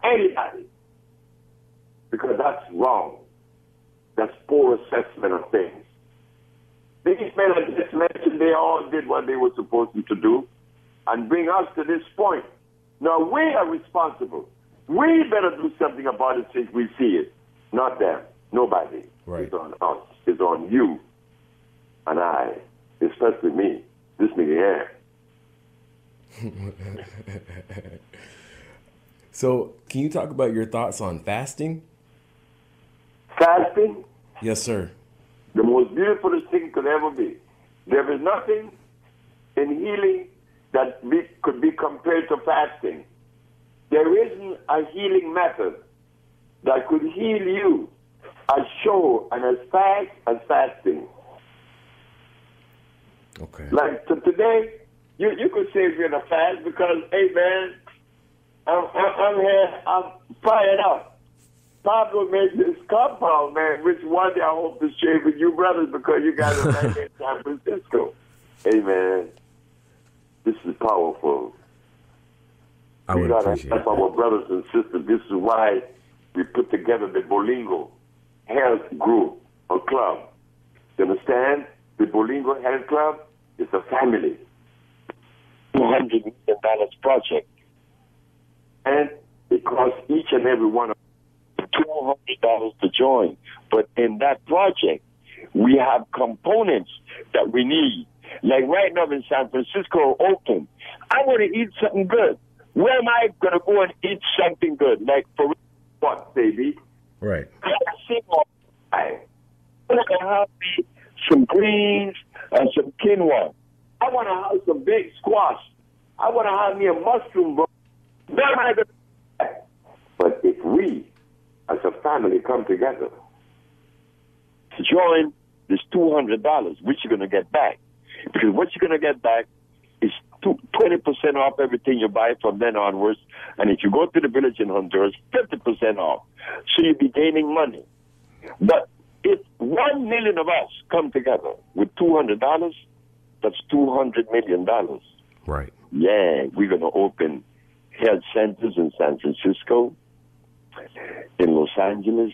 anybody, because that's wrong. That's poor assessment of things. These men I just mentioned, they all did what they were supposed to do and bring us to this point. Now we are responsible. We better do something about it since we see it. Not them. Nobody. Right. It's on us. It's on you and I, especially me, this nigga here. So, can you talk about your thoughts on fasting? Fasting? Yes, sir. The most beautiful thing could ever be. There is nothing in healing that could be compared to fasting. There isn't a healing method that could heal you as sure and as fast as fasting. Okay. Like today, you could say you're in a fast because, hey man, I'm here, I'm fired up. Pablo made this compound, man, which one day I hope to share with you brothers because you guys are back in San Francisco. Hey man, this is powerful. I would appreciate help that. our brothers and sisters. This is why we put together the Bolingo Health Group or Club. You understand? The Bolingo Health Club is a family. $200 million project. And it costs each and every one of them $200 to join. But in that project, we have components that we need. Like right now in San Francisco, Oakland, I want to eat something good. Where am I going to go and eat something good? Like for what, baby? Right. I want to have me some greens and some quinoa. I want to have some big squash. I want to have me a mushroom, bro. Where am I going to? But if we, as a family, come together to join this $200, which you're going to get back, because what you're going to get back is 20% off everything you buy from then onwards. And if you go to the village in Honduras, 50% off. So you'll be gaining money. But if 1 million of us come together with $200, that's $200 million. Right. Yeah, we're going to open health centers in San Francisco, in Los Angeles,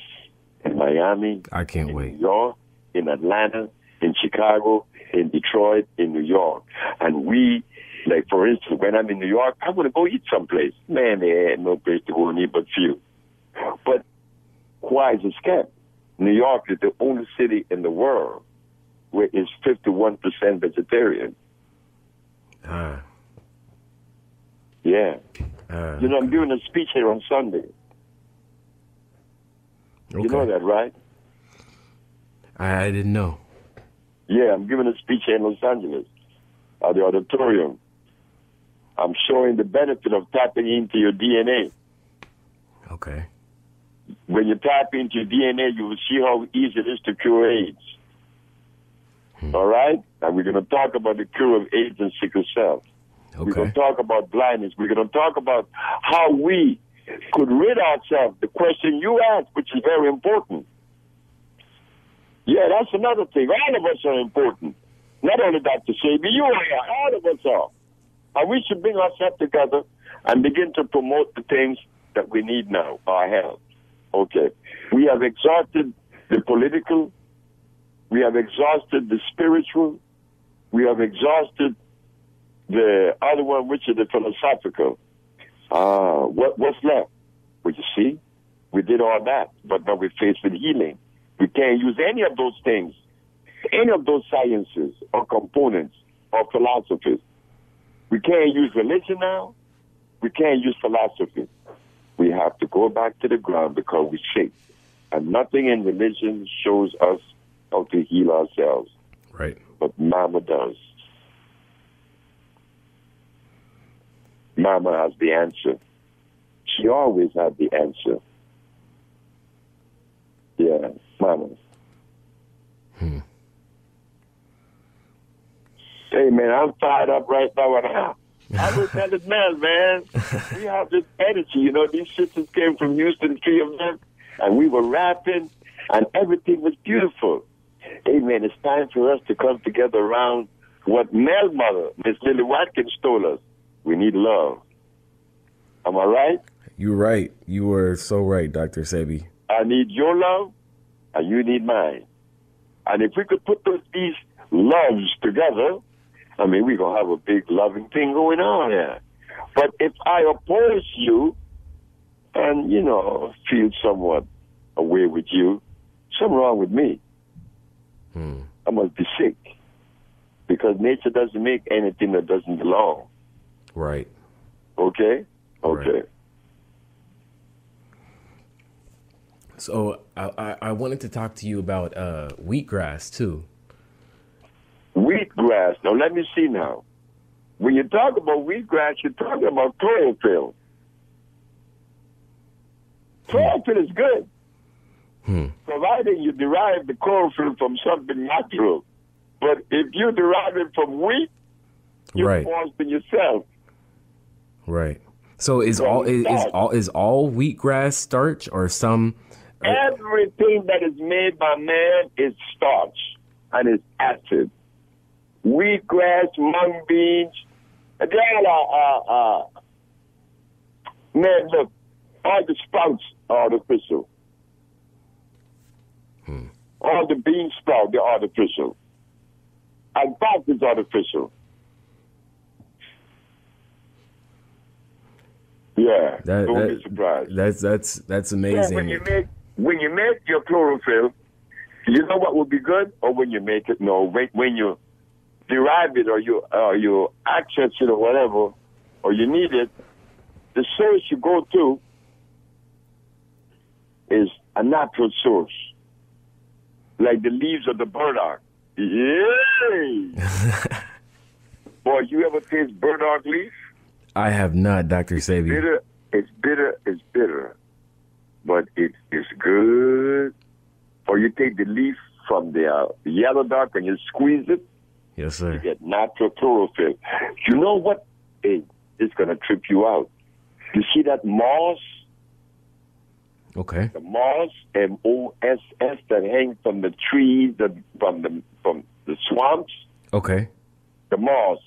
in Miami. I can't in wait. New York, in Atlanta, in Chicago, in Detroit, in New York. And we, like for instance, when I'm in New York, I want to go eat someplace. Man, there ain't no place to go and eat but few. But why is it scared? New York is the only city in the world where it's 51% vegetarian. Yeah. You know, I'm doing a speech here on Sunday. Okay. You know that, right? I didn't know. Yeah, I'm giving a speech here in Los Angeles at the auditorium. I'm showing the benefit of tapping into your DNA. Okay. When you tap into your DNA, you will see how easy it is to cure AIDS. All right? And we're going to talk about the cure of AIDS and sickle cell. Okay. We're going to talk about blindness. We're going to talk about how we could rid ourselves. The question you asked, which is very important. Yeah, that's another thing. All of us are important. Not only Dr. Sebi, you are. All of us are. And we should bring ourselves together and begin to promote the things that we need now, our health. Okay. We have exhausted the political. We have exhausted the spiritual. We have exhausted the other one, which is the philosophical. What's left? Well, you see, we did all that, but now we're faced with healing. We can't use any of those things, any of those sciences or components or philosophies. We can't use religion now. We can't use philosophy. We have to go back to the ground because we're sick. And nothing in religion shows us how to heal ourselves. Right. But Mama does. Mama has the answer. She always had the answer. Yeah, Mama. Hey, man, I'm fired up right now. I was telling Mel, man, we have this energy. You know, these sisters came from Houston, 3 of them, and we were rapping, and everything was beautiful. Hey, man, it's time for us to come together around what Mel's mother, Miss Lily Watkins, told us. We need love. Am I right? You're right. You were so right, Dr. Sebi. I need your love, and you need mine. And if we could put these loves together, I mean, we're going to have a big loving thing going on here. But if I oppose you and, feel somewhat away with you, something wrong with me. I must be sick. Because nature doesn't make anything that doesn't belong. Right. Okay? Okay. Right. So I wanted to talk to you about wheatgrass, too. Wheatgrass. Now, let me see now. When you talk about wheatgrass, you're talking about chlorophyll. Chlorophyll is good, providing you derive the chlorophyll from something natural. But if you derive it from wheat, you're poisoning yourself. Right. So is all wheatgrass starch or some? Everything that is made by man is starch and is acid. Wheatgrass, mung beans, and they all are. Man, look, all the sprouts are artificial. All the bean sprouts, they're artificial. And that is artificial. Yeah, don't be surprised. That's amazing. Yeah, when you make your chlorophyll, you know what would be good? Or when you make it, no, when you derive it or you access it or whatever, or you need it, the source you go to is a natural source, like the leaves of the burdock. Yay! Boy, you ever taste burdock leaf? I have not, Dr. Sebi. It's bitter, but it is good. Or you take the leaf from the yellow dock and you squeeze it. Yes, sir. You get natural chlorophyll. You know what? Hey, it's going to trip you out. You see that moss? Okay. The moss, M-O-S-S, that hangs from the trees, from the swamps. Okay. The moss.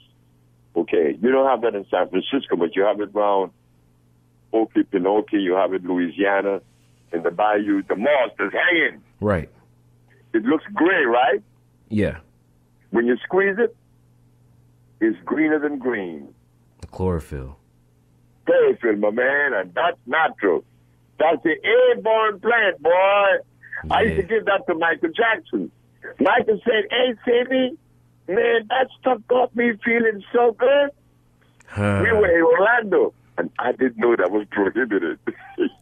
Okay. You don't have that in San Francisco, but you have it around Okefenokee. You have it in Louisiana, in the bayou. The moss is hanging. Right. It looks gray, right? Yeah. When you squeeze it, it's greener than green. The chlorophyll. Chlorophyll, my man, and that's natural. That's the airborne plant, boy. Yeah. I used to give that to Michael Jackson. Michael said, "Hey, Sebi, man, that stuff got me feeling so good." We were in Orlando, and I didn't know that was prohibited.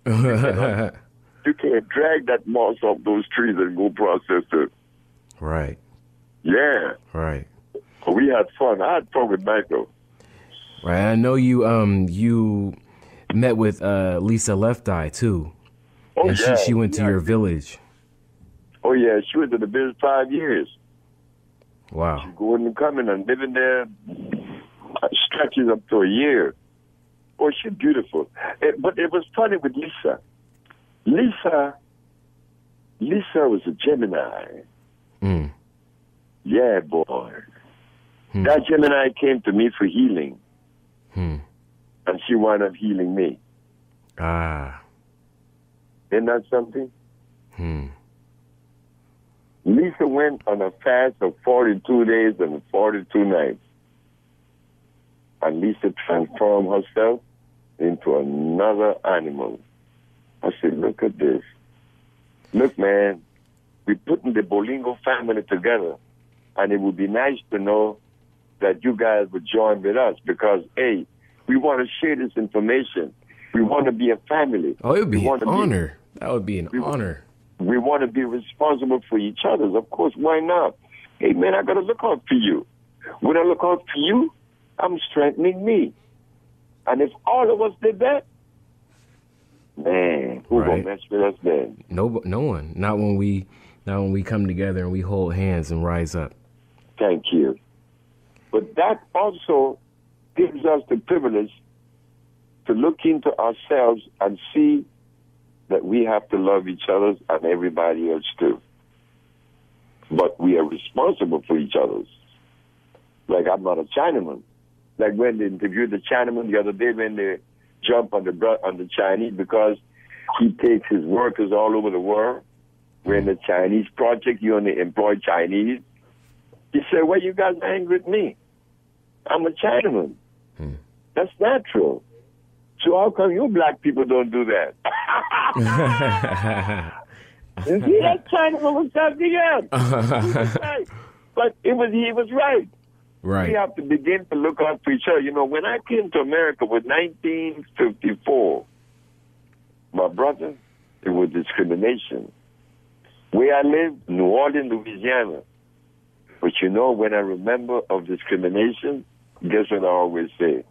You can't drag that moss off those trees and go process it. Right. Yeah. Right. But we had fun. I had fun with Michael. Right. I know you met with Lisa Left Eye too. Oh, and yeah. She went to your village. Oh yeah, she went to the village 5 years. Wow. She's going and coming and living there stretches up to a year. Oh, she's beautiful. But it was funny with Lisa. Lisa was a Gemini. Yeah, boy. That Gemini came to me for healing. And she wound up healing me. Ah. Isn't that something? Lisa went on a fast of 42 days and 42 nights. And Lisa transformed herself into another animal. I said, look at this. Look, man, we're putting the Bolingo family together. And it would be nice to know that you guys would join with us because, hey, we want to share this information. We want to be a family. Oh, it would be an honor. That would be an honor. We want to be responsible for each other. Of course, why not? Hey, man, I got to look out for you. When I look out for you, I'm strengthening me. And if all of us did that, man, who gonna mess with us then? No one. Not when we come together and we hold hands and rise up. Thank you. But that also gives us the privilege to look into ourselves and see that we have to love each other and everybody else too. But we are responsible for each other. Like I'm not a Chinaman. Like when they interviewed the Chinaman the other day when the jump on the Chinese because he takes his workers all over the world. We're in the Chinese project. You only employ Chinese. He said, "Well, you guys are angry with me. I'm a Chinaman. That's natural. So how come you black people don't do that?" You see, that Chinaman was something else. He was right. But he was right. Right. We have to begin to look out for each other. You know, when I came to America with 1954, my brother, it was discrimination. Where I lived, New Orleans, Louisiana. But you know, when I remember of discrimination, guess what I always say?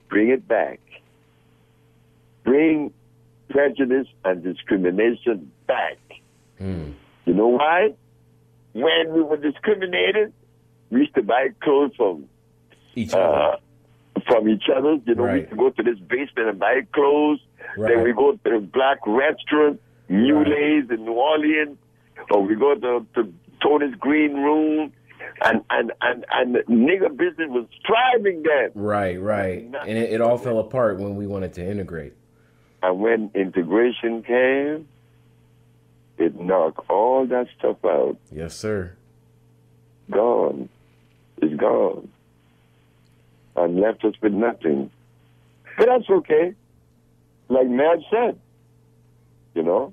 Bring it back. Bring prejudice and discrimination back. You know why? When we were discriminated, we used to buy clothes from each other. You know, we used to go to this basement and buy clothes. Right. Then we go to the black restaurant, Muleys in New Orleans, or we go to Tony's Green Room, and nigger business was thriving then. Right. And it all fell apart when we wanted to integrate. And when integration came, it knocked all that stuff out. Yes, sir. Gone. It's gone. And left us with nothing. But that's okay. Like Mad said, you know,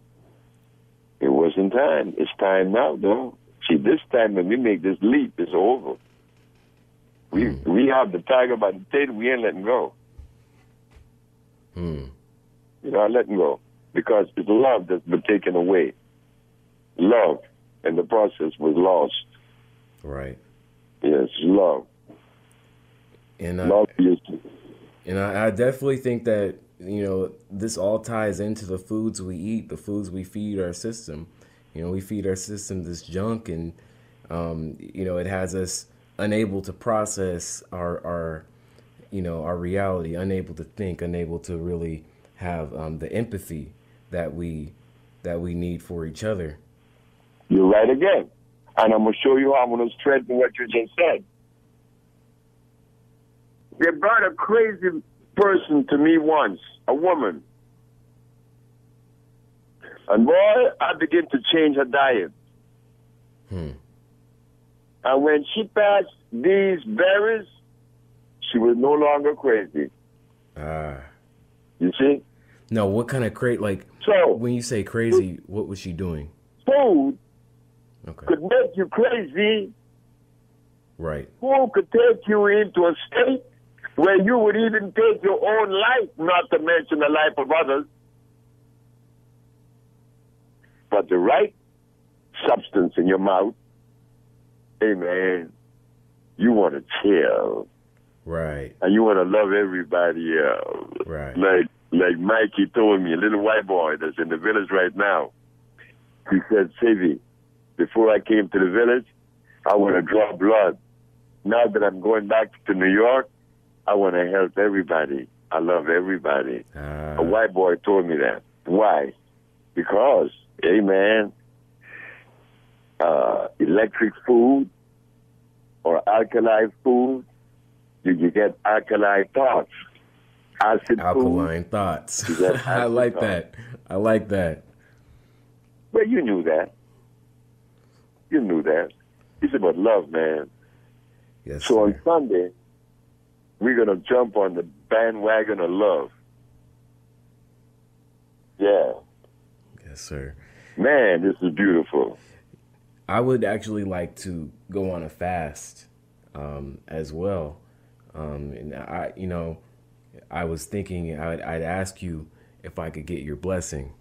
it wasn't time. It's time now, though. See, this time when we make this leap, it's over. We have the tiger by the tail. We ain't letting go. You know, I'm letting go. Because it's love that's been taken away. Love in the process was lost. Right. Yes, love. And love is. And I definitely think that, you know, this all ties into the foods we eat, the foods we feed our system. You know, we feed our system this junk, and you know, it has us unable to process our reality, unable to think, unable to really have the empathy that we need for each other. You're right again. And I'm going to show you how I'm going to strengthen what you just said. They brought a crazy person to me once, a woman. And boy, I began to change her diet. And when she passed these berries, she was no longer crazy. You see? No, what kind of crazy? Like, so, when you say crazy, what was she doing? Food could make you crazy. Right. Food could take you into a state where you would even take your own life, not to mention the life of others. But the right substance in your mouth, hey man, you want to chill. Right. And you want to love everybody else. Right. Like Mikey told me, a little white boy that's in the village right now. He said, Sebi, before I came to the village, I want to draw blood. Now that I'm going back to New York, I want to help everybody. I love everybody. A white boy told me that. Why? Because, hey man, electric food or alkali food, you get alkali thoughts. Alkaline thoughts. I like that. I like that. Well, you knew that. You knew that. It's about love, man. Yes. So on Sunday, we're going to jump on the bandwagon of love. Yeah. Yes, sir. Man, this is beautiful. I would actually like to go on a fast as well. And I was thinking I'd ask you if I could get your blessing.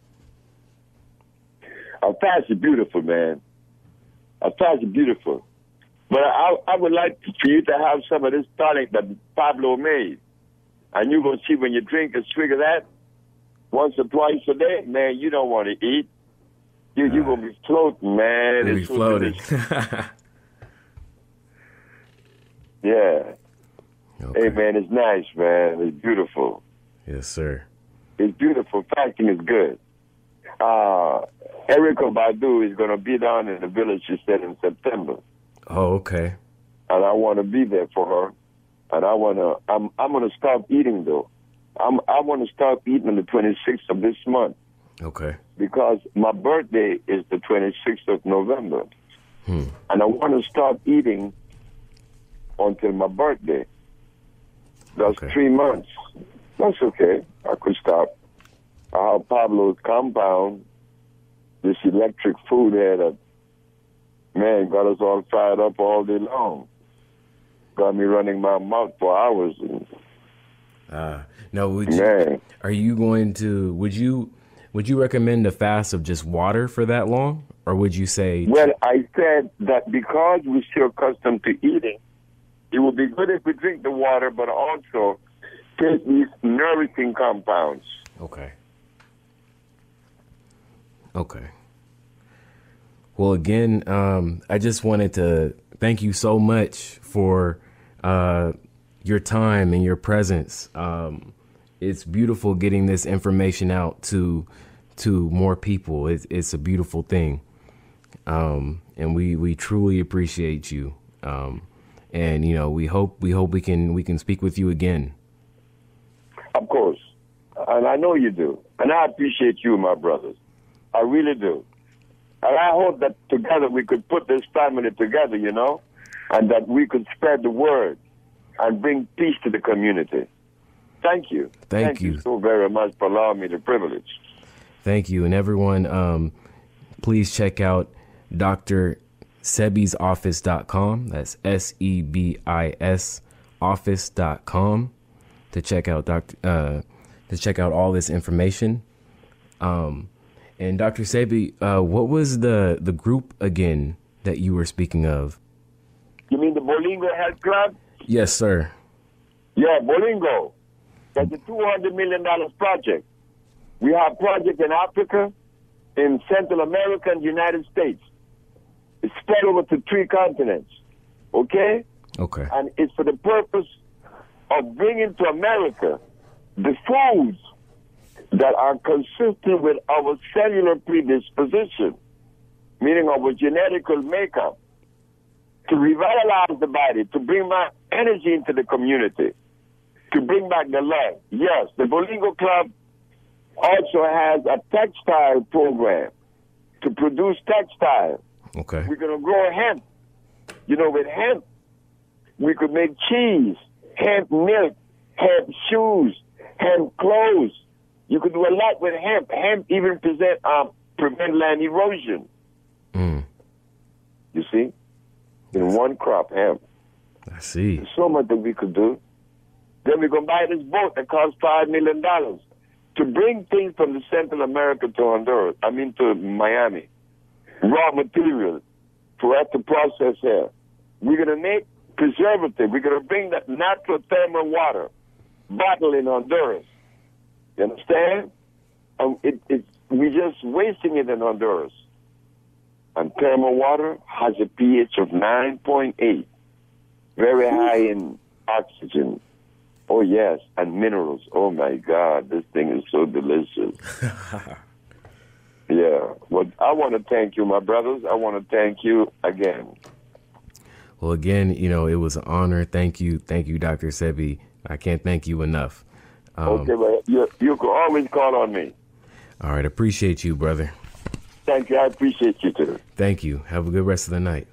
A fast is beautiful, man. A fast is beautiful. But I would like for you to have some of this tonic that Pablo made. And you're going to see when you drink a swig of that once or twice a day, man, you don't want to eat. You're going to be floating, man. You'll be floating. Yeah. Okay. Hey, man, it's nice, man. It's beautiful. Yes, sir. It's beautiful. Fasting is good. Erykah Badu is going to be down in the village, she said, in September. Oh, okay. And I want to be there for her. And I'm going to stop eating, though. I want to start eating on the 26th of this month. Okay. Because my birthday is the 26th of November. And I want to start eating until my birthday. That's 3 months. That's okay. I could stop. I have Pablo's compound, this electric food here that, man, got us all fired up all day long. Got me running my mouth for hours. Now, would you recommend a fast of just water for that long? Or would you say... Well, I said that because we're still accustomed to eating, it would be good if we drink the water, but also take these nourishing compounds. Okay. Okay. Well, again, I just wanted to thank you so much for your time and your presence. It's beautiful getting this information out to more people. It's a beautiful thing. And we truly appreciate you. And we hope we can speak with you again. Of course. And I know you do. And I appreciate you, my brothers. I really do. And I hope that together we could put this family together, and that we could spread the word and bring peace to the community. Thank you. Thank you so very much for allowing me the privilege. Thank you. And everyone, please check out Dr. Sebi's office.com. That's SEBIS office.com to check out all this information. And Dr. Sebi, what was the group again that you were speaking of? You mean the Bolingo Health Club? Yes, sir. Yeah, Bolingo. That's a $200 million project. We have projects in Africa, in Central America, and United States. It's spread over to 3 continents. Okay? Okay. And it's for the purpose of bringing to America the foods that are consistent with our cellular predisposition, meaning our genetical makeup, to revitalize the body, to bring back energy into the community, to bring back the love. Yes, the Bolingo Club also has a textile program to produce textile. Okay. We're going to grow hemp. With hemp, we could make cheese, hemp milk, hemp shoes, hemp clothes. You could do a lot with hemp. Hemp even prevent land erosion. You see? In one crop, hemp. I see. There's so much that we could do. Then we're going to buy this boat that costs $5 million to bring things from the Central America to Honduras. To Miami. Raw materials for us to process here. We're going to make preservative. We're going to bring that natural thermal water bottled in Honduras. You understand? We're just wasting it in Honduras. And thermal water has a pH of 9.8, very high in oxygen. Oh, yes, and minerals. Oh, my God, this thing is so delicious. Yeah. Well, I want to thank you, my brothers. I want to thank you again. Well, again, it was an honor. Thank you, Dr. Sebi. I can't thank you enough. Okay, well, you can always call on me. All right, appreciate you, brother. Thank you. I appreciate you, too. Thank you. Have a good rest of the night.